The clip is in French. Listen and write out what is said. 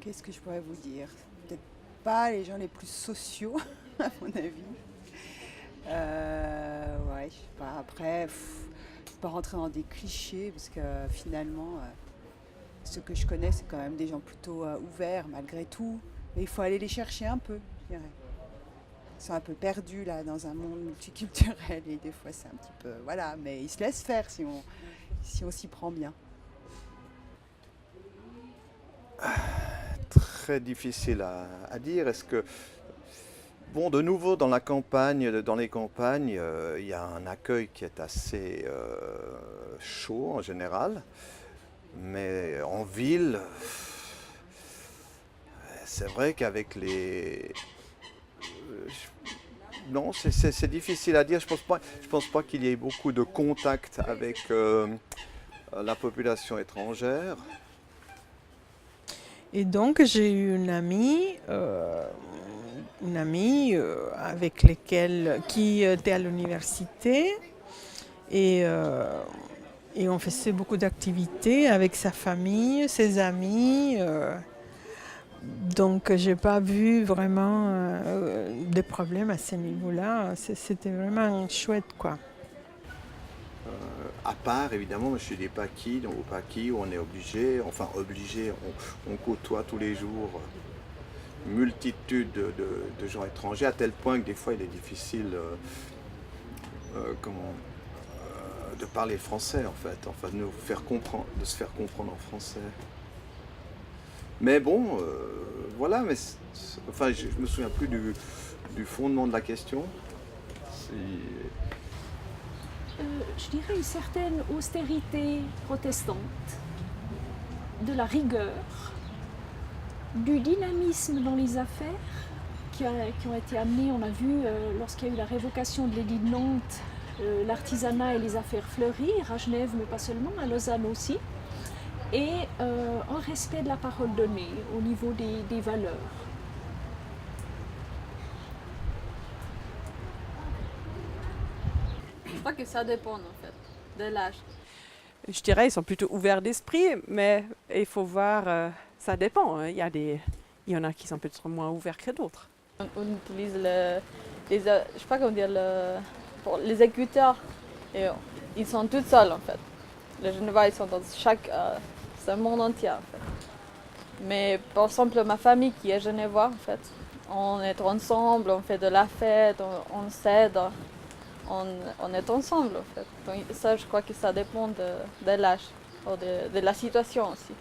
Qu'est-ce que je pourrais vous dire? Peut-être pas les gens les plus sociaux, à mon avis. Ouais, je sais pas. Après, je vais pas rentrer dans des clichés parce que finalement, ceux que je connais, c'est quand même des gens plutôt ouverts malgré tout. Mais il faut aller les chercher un peu, je dirais. Ils sont un peu perdus là dans un monde multiculturel et des fois c'est un petit peu. Voilà, mais ils se laissent faire si on s'y prend bien. Très difficile à dire. Est-ce que, bon, de nouveau dans la campagne, dans les campagnes, il y a un accueil qui est assez chaud en général, mais en ville, c'est vrai qu'avec les, non, c'est difficile à dire. Je pense pas qu'il y ait beaucoup de contact avec la population étrangère. Et donc, j'ai eu une amie avec laquelle, qui était à l'université et, euh, et on faisait beaucoup d'activités avec sa famille, ses amis. Donc, j'ai pas vu vraiment de problèmes à ce niveau-là. C'était vraiment chouette, quoi. À part, évidemment, chez les paquis, donc au paquis, où on est obligé, enfin obligé, on côtoie tous les jours une multitude de gens étrangers, à tel point que des fois il est difficile de parler français, en fait, enfin de se faire comprendre en français. Mais bon, voilà, enfin, je me souviens plus du fondement de la question. Je dirais une certaine austérité protestante, de la rigueur, du dynamisme dans les affaires qui ont été amenés. On a vu lorsqu'il y a eu la révocation de l'édit de Nantes, l'artisanat et les affaires fleurir à Genève, mais pas seulement, à Lausanne aussi. Et un respect de la parole donnée au niveau des valeurs. Je crois que ça dépend en fait de l'âge. Je dirais ils sont plutôt ouverts d'esprit, mais il faut voir, ça dépend, hein. Il y en a qui sont peut-être moins ouverts que d'autres. On utilise je sais pas comment dire, pour les écouteurs, et ils sont tous seuls en fait. Les Genevois, ils sont dans c'est un monde entier en fait. Mais par exemple, ma famille qui est genevois en fait, on est ensemble, on fait de la fête, on s'aide. On est ensemble en fait. Donc ça, je crois que ça dépend de l'âge, ou de la situation aussi.